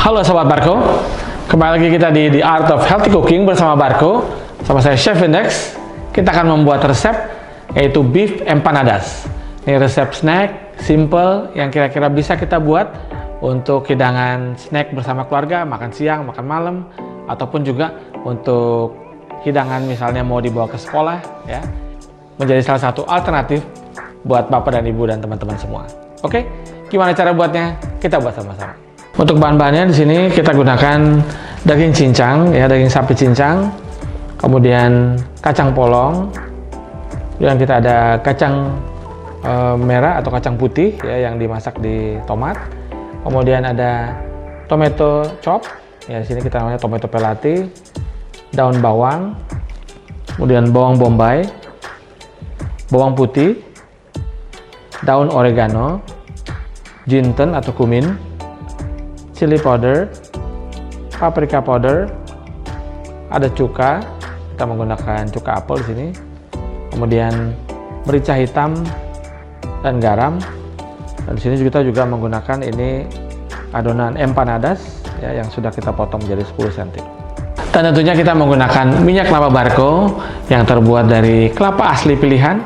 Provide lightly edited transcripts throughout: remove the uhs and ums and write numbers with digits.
Halo Sobat Barco, kembali lagi kita di The Art of Healthy Cooking bersama Barco. Sama saya Chef Index. Kita akan membuat resep yaitu beef empanadas. Ini resep snack, simple, yang kira-kira bisa kita buat untuk hidangan snack bersama keluarga, makan siang, makan malam, ataupun juga untuk hidangan misalnya mau dibawa ke sekolah, ya, menjadi salah satu alternatif buat bapak dan ibu dan teman-teman semua. Oke, gimana cara buatnya? Kita buat sama-sama. Untuk bahan-bahannya di sini kita gunakan daging cincang, ya, daging sapi cincang, kemudian kacang polong, dan kita ada kacang merah atau kacang putih, ya, yang dimasak di tomat. Kemudian ada tomato chop, ya, di sini kita namanya tomato pelati, daun bawang, kemudian bawang bombay, bawang putih, daun oregano, jinten atau kumin, chili powder, paprika powder, ada cuka, kita menggunakan cuka apel di sini, kemudian merica hitam dan garam. Dan di sini kita juga menggunakan ini adonan empanadas, ya, yang sudah kita potong menjadi 10 cm. Dan tentunya kita menggunakan minyak kelapa Barco yang terbuat dari kelapa asli pilihan,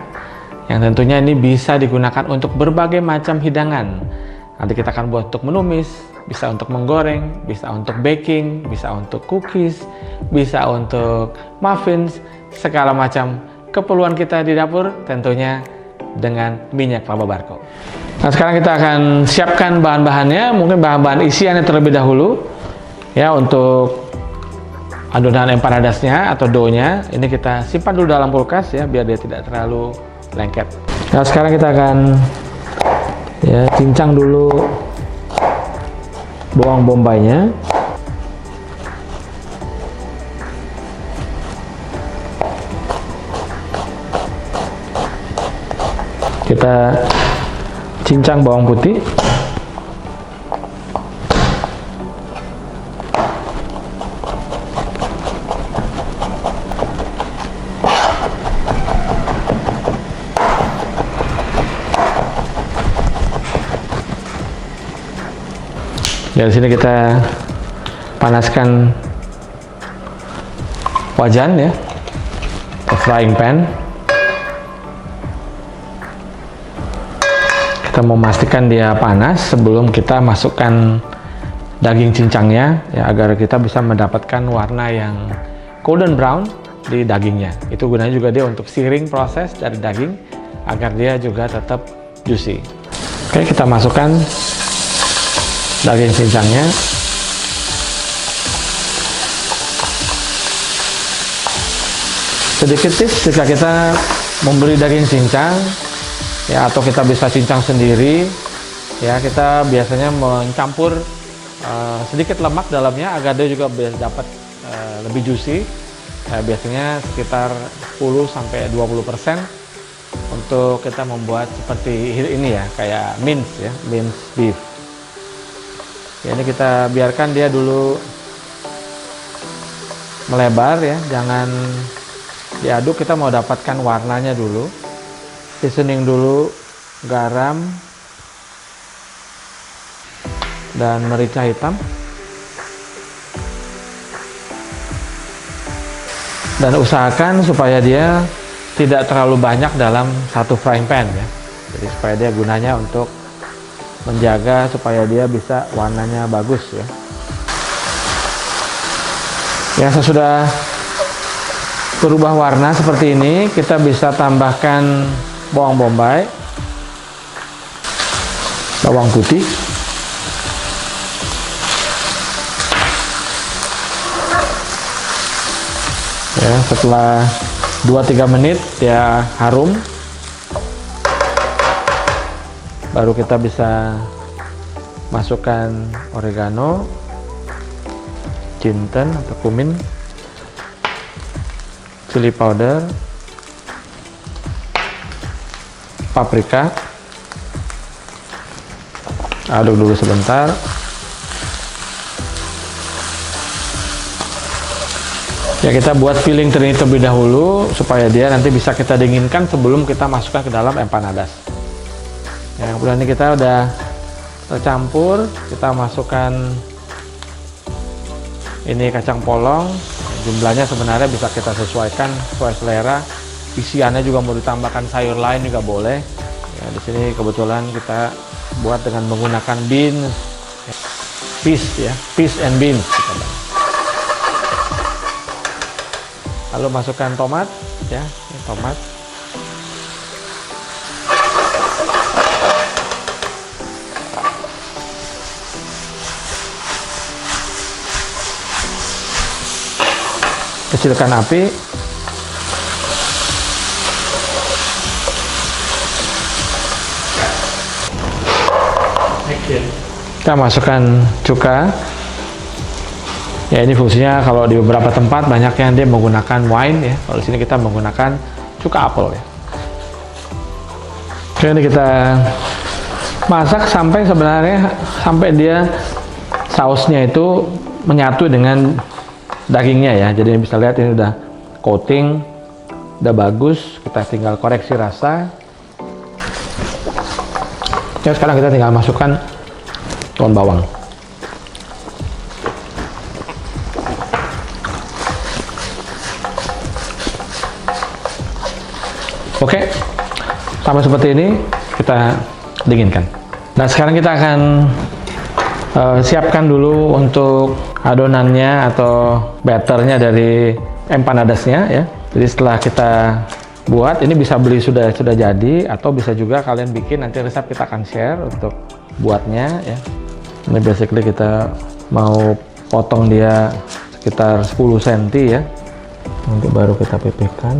yang tentunya ini bisa digunakan untuk berbagai macam hidangan. Nanti kita akan buat untuk menumis, bisa untuk menggoreng, bisa untuk baking, bisa untuk cookies, bisa untuk muffins, segala macam keperluan kita di dapur tentunya dengan minyak kelapa Barco. Nah, sekarang kita akan siapkan bahan-bahannya, mungkin bahan-bahan isiannya terlebih dahulu, ya. Untuk adonan empanadasnya atau doughnya ini kita simpan dulu dalam kulkas, ya, biar dia tidak terlalu lengket. Nah, sekarang kita akan, ya, cincang dulu bawang bombaynya. Kita cincang bawang putih. Dari sini kita panaskan wajan, ya, atau frying pan. Kita memastikan dia panas sebelum kita masukkan daging cincangnya, ya, agar kita bisa mendapatkan warna yang golden brown di dagingnya. Itu gunanya juga dia untuk searing proses dari daging agar dia juga tetap juicy. Oke, kita masukkan daging cincangnya. Sedikit tips jika kita membeli daging cincang, ya, atau kita bisa cincang sendiri, ya, kita biasanya mencampur sedikit lemak dalamnya agar dia juga bisa dapat lebih juicy. Biasanya sekitar 10-20% untuk kita membuat seperti ini, ya, kayak mince, ya, mince beef. Ya, ini kita biarkan dia dulu melebar, ya, jangan diaduk, kita mau dapatkan warnanya dulu. Seasoning dulu garam dan merica hitam, dan usahakan supaya dia tidak terlalu banyak dalam satu frying pan, ya. Jadi supaya dia gunanya untuk menjaga supaya dia bisa warnanya bagus, ya. Ya, sesudah berubah warna seperti ini, kita bisa tambahkan bawang bombay, bawang putih, ya. Setelah 2-3 menit ya harum, baru kita bisa masukkan oregano, jinten atau kumin, chili powder, paprika. Aduk dulu sebentar. Ya, kita buat filling terlebih dahulu supaya dia nanti bisa kita dinginkan sebelum kita masukkan ke dalam empanadas. Ya, kemudian ini kita udah tercampur, kita masukkan Ini kacang polong, jumlahnya sebenarnya bisa kita sesuaikan sesuai selera. Isiannya juga mau ditambahkan sayur lain juga boleh. Ya, di sini kebetulan kita buat dengan menggunakan beans, peas and beans. Lalu masukkan tomat, ya, ini tomat. Kecilkan api. Kita masukkan cuka. Ya, ini fungsinya kalau di beberapa tempat banyak yang dia menggunakan wine ya. Kalau di sini kita menggunakan cuka apel ya. Oke, ini kita masak sampai dia sausnya itu menyatu dengan dagingnya ya. Jadi bisa lihat ini udah coating, udah bagus. Kita tinggal koreksi rasa. Ya, sekarang kita tinggal masukkan daun bawang. Oke, sama seperti ini kita dinginkan. Nah, sekarang kita akan siapkan dulu untuk adonannya atau batternya dari empanadasnya ya. Jadi setelah kita buat, ini bisa beli sudah jadi, atau bisa juga kalian bikin, nanti resep kita akan share untuk buatnya ya. Ini basically kita mau potong dia sekitar 10 cm ya. Nanti baru kita pipihkan.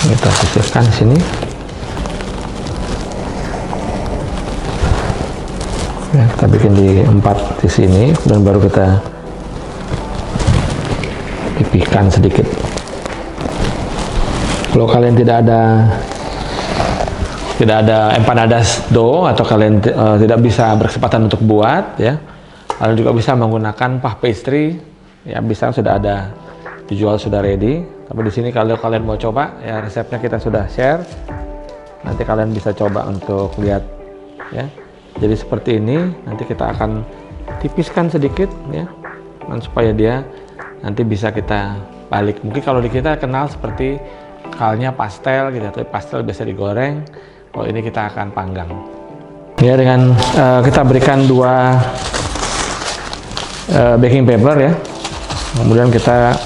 Kita sisihkan di sini. Ya, kita bikin di 4 di sini, dan baru kita pipihkan sedikit. Kalau kalian tidak ada empanadas dough, atau kalian tidak bisa berkesempatan untuk buat ya, kalian juga bisa menggunakan puff pastry ya, bisa, sudah ada dijual, sudah ready. Tapi di sini kalau kalian mau coba ya, resepnya kita sudah share, nanti kalian bisa coba untuk lihat ya. Jadi seperti ini, nanti kita akan tipiskan sedikit ya, dan supaya dia nanti bisa kita balik. Mungkin kalau di kita kenal seperti halnya pastel gitu, tapi pastel biasa digoreng. Kalau ini kita akan panggang. Ya, dengan kita berikan 2 baking paper ya. Kemudian kita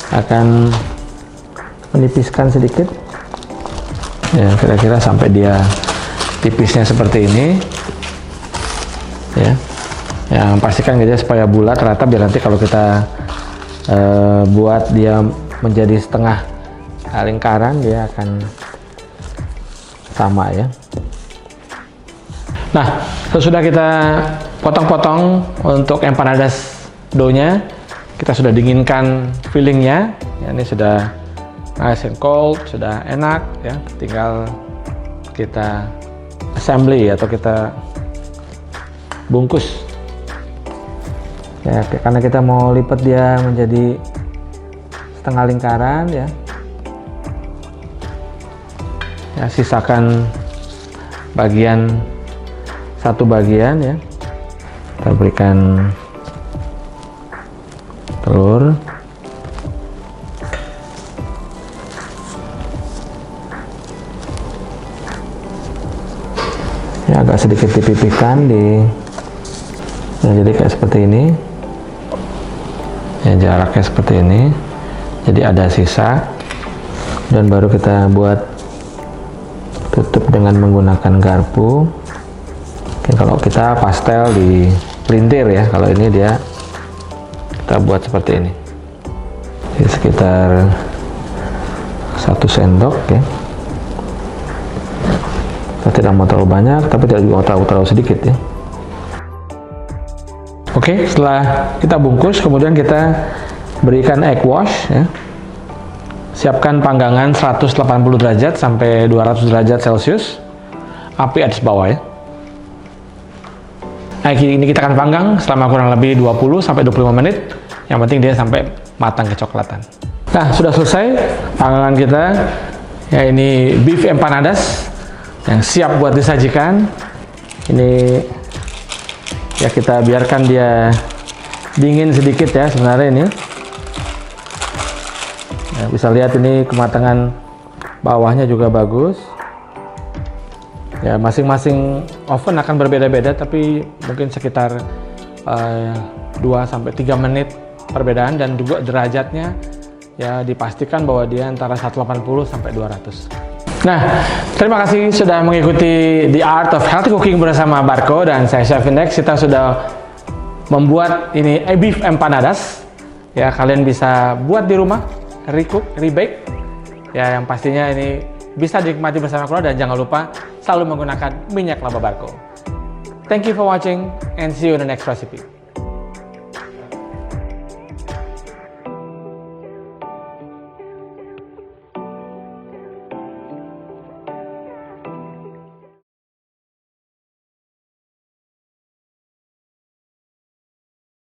akan menipiskan sedikit. Ya, kira-kira sampai dia tipisnya seperti ini. Ya. Yang pastikan gitu ya, supaya bulat rata, biar nanti kalau kita buat dia menjadi setengah lingkaran, dia akan sama ya. Nah, sesudah kita potong-potong untuk empanadas dough-nya, kita sudah dinginkan fillingnya ya, ini sudah nice and cold, sudah enak ya. Tinggal kita assembly atau kita bungkus ya, karena kita mau lipat dia menjadi setengah lingkaran ya. Ya, sisakan satu bagian ya, kita berikan telur. Ya, agak sedikit dipipihkan ya, jadi kayak seperti ini ya, jaraknya seperti ini, jadi ada sisa, dan baru kita buat tutup dengan menggunakan garpu. Oke, kalau kita pastel di pelintir ya, kalau ini dia kita buat seperti ini. Jadi sekitar 1 sendok ya. Kita tidak mau terlalu banyak, tapi tidak juga terlalu sedikit ya. Oke, setelah kita bungkus, kemudian kita berikan egg wash ya. Siapkan panggangan 180 derajat sampai 200 derajat Celcius. Api atas bawah ya. Nah, ini kita akan panggang selama kurang lebih 20 sampai 25 menit. Yang penting dia sampai matang kecoklatan. Nah, sudah selesai panggangan kita. Ya, ini beef empanadas yang siap buat disajikan. Ini ya kita biarkan dia dingin sedikit ya sebenarnya ini. Ya, bisa lihat ini kematangan bawahnya juga bagus. Ya, masing-masing oven akan berbeda-beda, tapi mungkin sekitar 2-3 menit perbedaan, dan juga derajatnya ya dipastikan bahwa dia antara 180 sampai 200. Nah, terima kasih sudah mengikuti The Art of Healthy Cooking bersama Barco dan saya Chef Index. Kita sudah membuat ini beef empanadas. Ya, kalian bisa buat di rumah, recook, rebake. Ya, yang pastinya ini bisa dinikmati bersama keluarga, dan jangan lupa selalu menggunakan minyak laba Barco. Thank you for watching and see you in the next recipe.